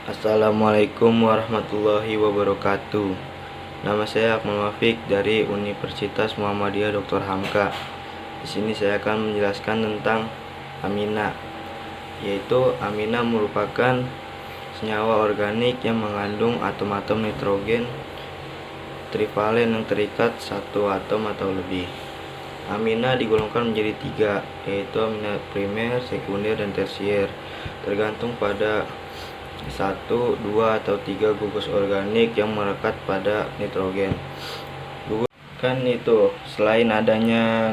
Assalamualaikum warahmatullahi wabarakatuh. Nama saya Akmal Wafiq dari Universitas Muhammadiyah Dr. Hamka. Di sini saya akan menjelaskan tentang amina, yaitu amina merupakan senyawa organik yang mengandung atom-atom nitrogen trivalen yang terikat satu atom atau lebih. Amina digolongkan menjadi tiga, yaitu amina primer, sekunder, dan tersier, tergantung pada satu, dua, atau tiga gugus organik yang melekat pada nitrogen. Kan itu, selain adanya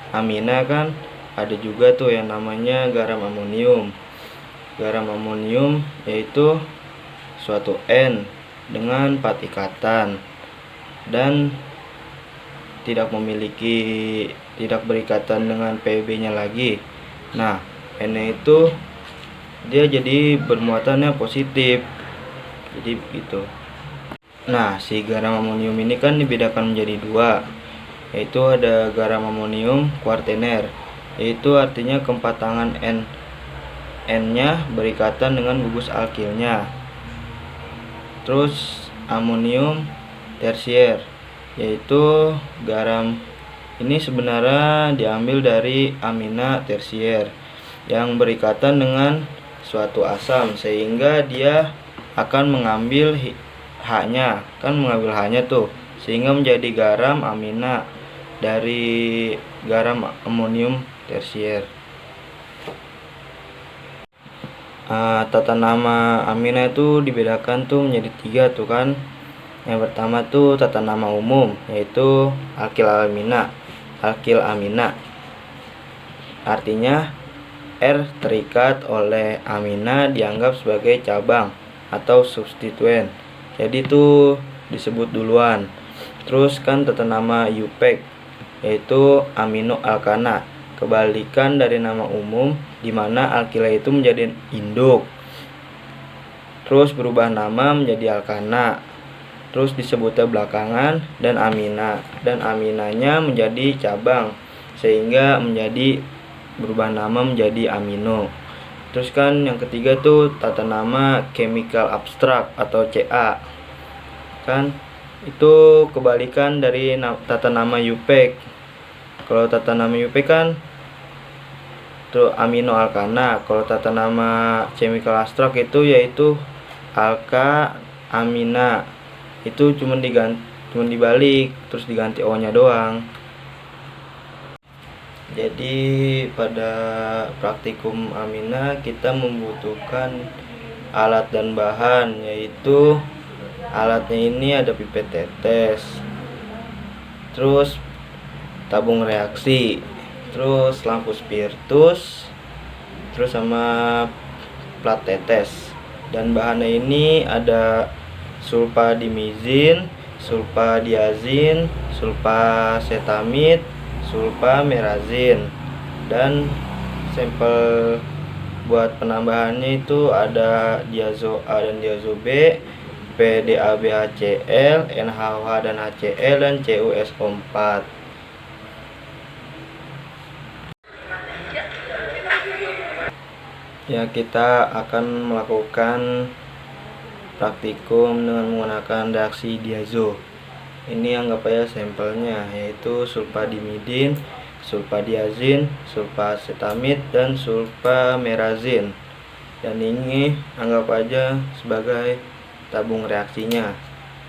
amina kan ada juga tuh yang namanya garam amonium. Garam amonium yaitu suatu N dengan 4 ikatan dan tidak berikatan dengan PB-nya lagi. Nah, N itu dia jadi bermuatannya positif, jadi begitu. Nah, si garam amonium ini kan dibedakan menjadi dua, yaitu ada garam amonium kuartener, yaitu artinya keempat tangan N-nya berikatan dengan gugus alkilnya. Terus amonium tersier, yaitu garam ini sebenarnya diambil dari amina tersier yang berikatan dengan suatu asam, sehingga dia akan mengambil H-nya tuh, sehingga menjadi garam amina dari garam amonium tersier. Tata nama amina itu dibedakan tuh menjadi tiga tuh kan. Yang pertama tuh tata nama umum, yaitu alkil amina. Artinya R terikat oleh amina dianggap sebagai cabang atau substituen, jadi itu disebut duluan. Terus kan tata nama UPEC, yaitu amino alkana, kebalikan dari nama umum di mana alkila itu menjadi induk, terus berubah nama menjadi alkana, terus disebutnya belakangan, dan aminanya menjadi cabang sehingga berubah nama menjadi amino. Terus kan yang ketiga tuh tata nama chemical abstract atau CA, kan itu kebalikan dari tata nama UPEC. Kalau tata nama UPEC kan tuh amino alkana, kalau tata nama chemical abstract itu yaitu alka amina, itu cuma dibalik terus diganti O-nya doang. Jadi pada praktikum amina kita membutuhkan alat dan bahan, yaitu alatnya ini ada pipet tetes, terus tabung reaksi, terus lampu spiritus, terus sama plat tetes. Dan bahannya ini ada sulfadimizin, sulfadiazin, sulfasetamid, sulfamerazin. Dan sampel buat penambahannya itu ada diazo A dan diazo B, PDAB-HCl, NaOH dan HCl, dan CuSO4. Ya, kita akan melakukan praktikum dengan menggunakan reaksi diazo. Ini anggap aja sampelnya, yaitu sulfadimidin, sulfadiazin, sulfasetamid, dan sulfamerazin. Dan ini anggap aja sebagai tabung reaksinya,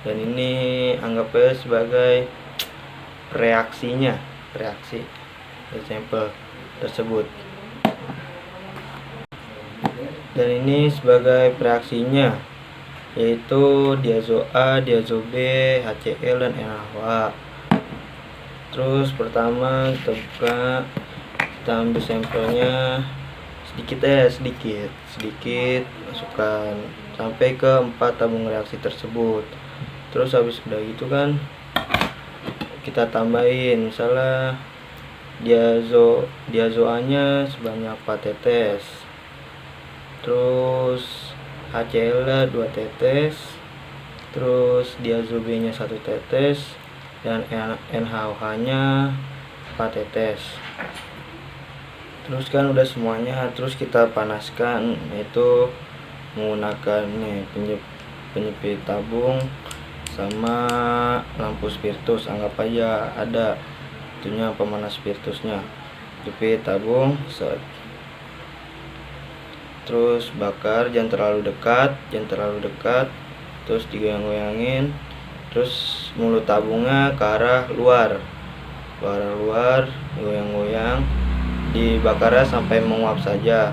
dan ini anggap aja sebagai reaksi sampel tersebut. Dan ini sebagai reaksinya, yaitu diazo A, diazo B, HCl, dan NaOH. Terus pertama kita ambil sampelnya sedikit masukkan sampai ke 4 tabung reaksi tersebut. Terus habis udah gitu kan kita tambahin, misalnya diazo A-nya sebanyak 4 tetes, terus HCl 2 tetes, terus diazo B-nya 1 tetes, dan NaOH-nya 4 tetes. Terus kan udah semuanya, terus kita panaskan, yaitu menggunakan penyepit tabung sama lampu spiritus. Anggap aja ada itunya pemanas spiritusnya. Jepit tabung, set. Terus bakar, jangan terlalu dekat, terus digoyang-goyangin, terus mulut tabungnya ke arah luar, goyang-goyang, dibakarnya sampai menguap saja.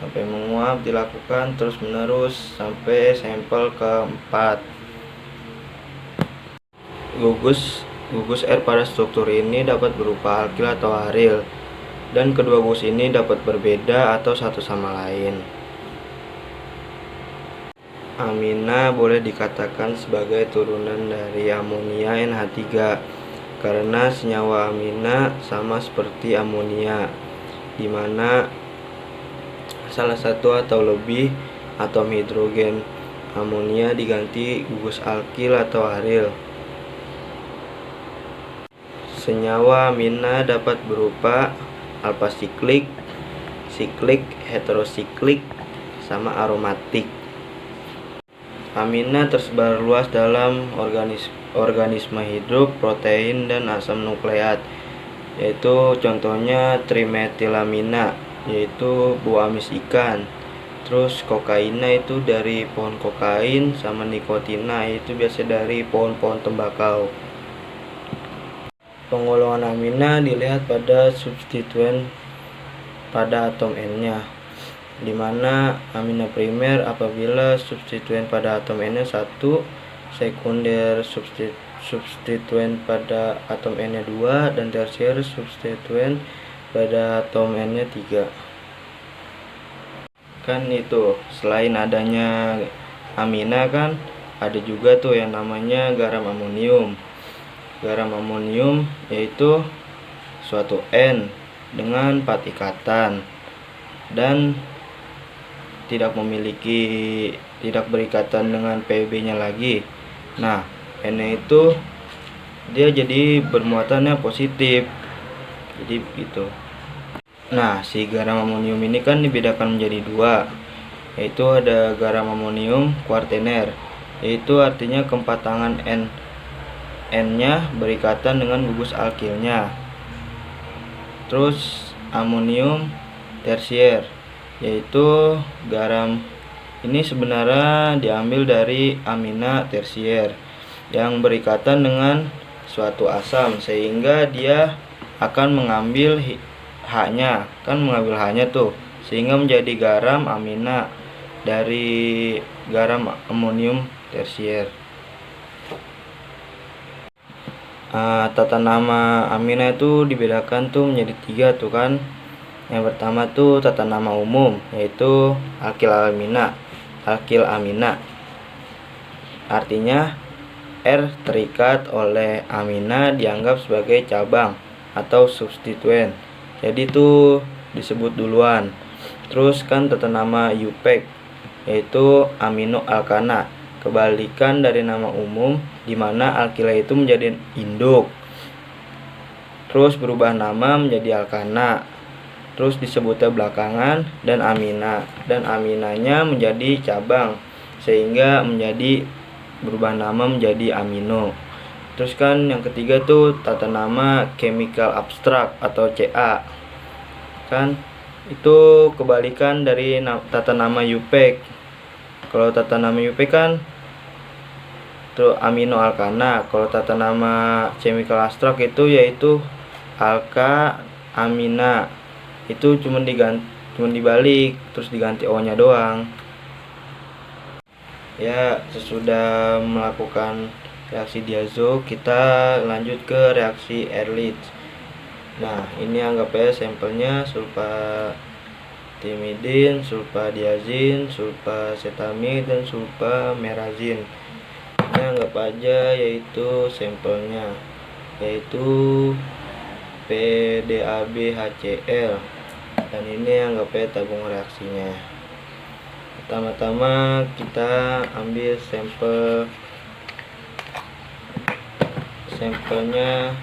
Sampai menguap dilakukan terus menerus sampai sampel keempat. Gugus air pada struktur ini dapat berupa alkil atau aril, dan kedua gugus ini dapat berbeda atau satu sama lain. Amina boleh dikatakan sebagai turunan dari amonia NH3 karena senyawa amina sama seperti amonia, di mana salah satu atau lebih atom hidrogen amonia diganti gugus alkil atau aril. Senyawa amina dapat berupa alfa siklik, heterosiklik, sama aromatik. Amina tersebar luas dalam organisme hidup, protein, dan asam nukleat, yaitu contohnya trimetilamina, yaitu buah amis ikan. Terus kokaina itu dari pohon kokain, sama nikotina itu biasa dari pohon-pohon tembakau. Penggolongan amina dilihat pada substituen pada atom N-nya, di mana amina primer apabila substituen pada atom N-nya 1, sekunder substituen pada atom N-nya 2, dan tersier substituen pada atom N-nya 3. Kan itu, selain adanya amina kan ada juga tuh yang namanya garam amonium. Garam amonium yaitu suatu N dengan 4 ikatan dan tidak berikatan dengan Pb-nya lagi. Nah, N itu dia jadi bermuatannya positif. Jadi begitu. Nah, si garam amonium ini kan dibedakan menjadi 2, yaitu ada garam amonium kuartener, yaitu artinya keempat tangan N-nya berikatan dengan gugus alkilnya. Terus amonium tersier, yaitu garam ini sebenarnya diambil dari amina tersier yang berikatan dengan suatu asam, sehingga dia akan mengambil H-nya, tuh, sehingga menjadi garam amina dari garam amonium tersier. Tata nama amina itu dibedakan tuh menjadi 3 tuh kan. Yang pertama tuh tata nama umum, yaitu alkil amina. Artinya R terikat oleh amina dianggap sebagai cabang atau substituen. Jadi itu disebut duluan. Terus kan tata nama UPEC, yaitu amino alkana, kebalikan dari nama umum, di mana alkila itu menjadi induk. Terus berubah nama menjadi alkana. Terus disebutnya belakangan dan amina, dan aminanya menjadi cabang sehingga berubah nama menjadi amino. Terus kan yang ketiga tuh tata nama chemical abstract atau CA. Kan itu kebalikan dari tata nama UPEC. Kalau tata nama UPEC kan tuh amino alkana. Kalau tata nama chemical abstract itu yaitu alka amina. Itu cuma dibalik, terus diganti O-nya doang. Ya, sesudah melakukan reaksi diazo, kita lanjut ke reaksi Ehrlich. Nah, ini anggap aja sampelnya sulfatimidin, sulfadiazin, sulfacetamid, dan sulfamerazin. Ini anggap aja yaitu sampelnya, yaitu PDAB-HCl, dan ini anggap aja tabung reaksinya. Pertama-tama kita ambil sampelnya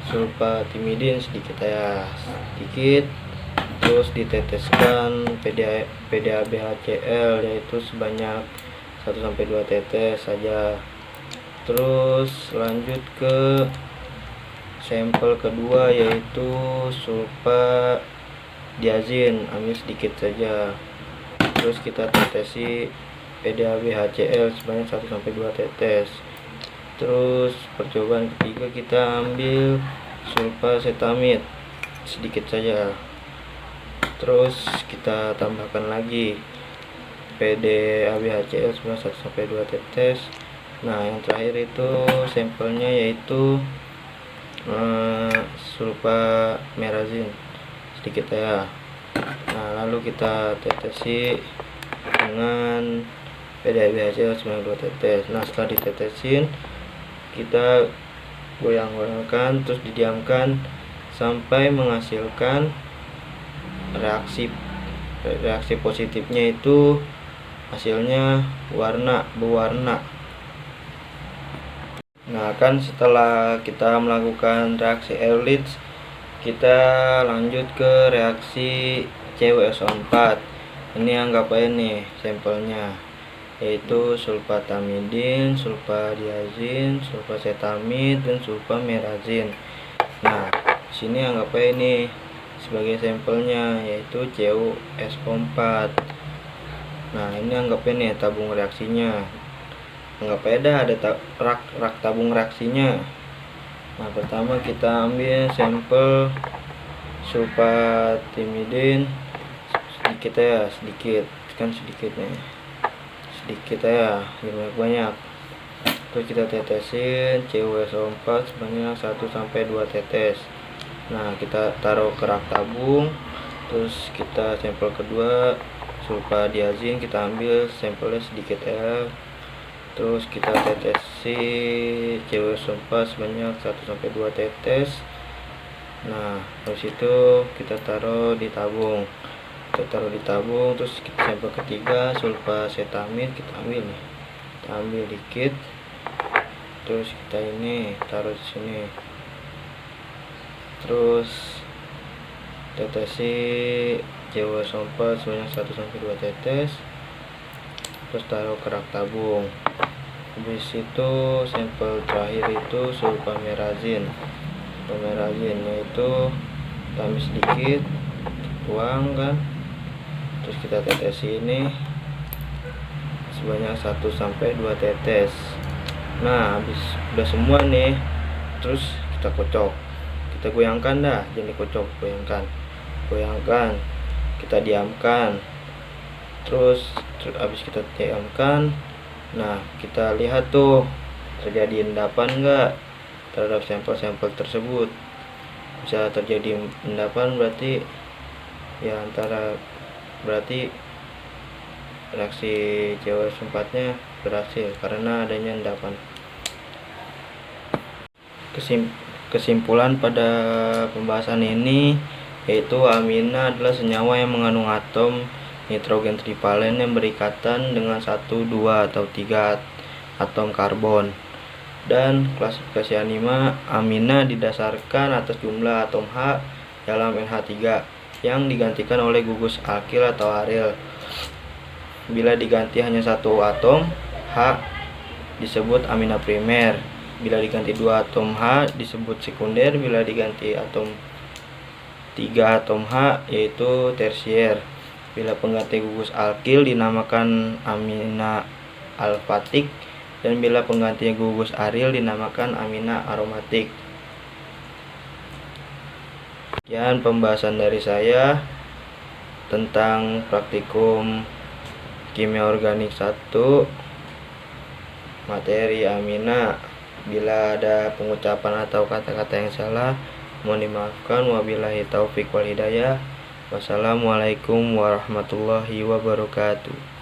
sulfatimidin sedikit. terus diteteskan PDAB-HCl yaitu sebanyak 1-2 tetes saja. Terus lanjut ke sampel kedua yaitu sulfadiazin, ambil sedikit saja. Terus kita tetesi PDAB-HCl sebanyak 1-2 tetes. Terus percobaan ketiga kita ambil sulfasetamid sedikit saja. Terus kita tambahkan lagi PDAB-HCl sebanyak 1-2 tetes. Nah, yang terakhir itu sampelnya yaitu sulfamerazin sedikit ya. Nah, lalu kita tetesi dengan PDAB-HCl sebanyak 2 tetes. Nah, setelah ditetesin kita goyang-goyangkan, terus didiamkan sampai menghasilkan reaksi positifnya, itu hasilnya berwarna. Nah, kan setelah kita melakukan reaksi Ehrlich, kita lanjut ke reaksi CuSO4. Ini anggap aja nih sampelnya, yaitu sulfatamidin, sulfadiazin, sulfasetamid, dan sulfamerazin. Nah, sini anggap aja ini sebagai sampelnya, yaitu CuSO4. Nah, ini anggap aja nih tabung reaksinya. Anggap aja ada rak tabung reaksinya. Nah, pertama kita ambil sampel sulfatamidin sedikit ya, sedikit nih. Sedikit ya, banyak. Terus kita tetesin CuSO4 sebanyak 1-2 tetes. Nah, kita taruh ke rak tabung. Terus kita sampel kedua sulfadiazin, kita ambil sampelnya sedikit ya. Terus kita tetesi CuSO4 sebanyak 1-2 tetes. Nah, terus itu kita taruh di tabung. Terus kita sampel ketiga sulfasetamid, kita ambil nih. Kita ambil dikit. Terus kita ini taruh di sini. Terus tetesi CuSO4 sebanyak 1-2 tetes. Terus taruh ke rak tabung. Habis itu sampel terakhir itu sulfamerazin, yaitu tambah sedikit, tuang kan. Terus kita tetesi ini sebanyak 1-2 tetes. Nah, habis udah semua nih, terus kita kocok, kita goyangkan dah, jangan dikocok, goyangkan, kita diamkan. Terus habis kita diamkan, nah kita lihat tuh terjadi endapan enggak terhadap sampel-sampel tersebut. Bisa terjadi endapan berarti ya berarti reaksi CuSO4-nya berhasil karena adanya endapan. Kesimpulan pada pembahasan ini yaitu amina adalah senyawa yang mengandung atom nitrogen trivalen yang berikatan dengan 1, 2, atau 3 atom karbon. Dan klasifikasi amina didasarkan atas jumlah atom H dalam NH3 yang digantikan oleh gugus alkil atau aril. Bila diganti hanya 1 atom H disebut amina primer. Bila diganti 2 atom H disebut sekunder. Bila diganti 3 atom H yaitu tersier. Bila pengganti gugus alkil dinamakan amina alfatik, dan bila pengganti gugus aril dinamakan amina aromatik. Sekian pembahasan dari saya tentang praktikum kimia organik 1 materi amina. Bila ada pengucapan atau kata-kata yang salah mohon dimaafkan. Wabillahi taufik wal hidayah. Wassalamualaikum warahmatullahi wabarakatuh.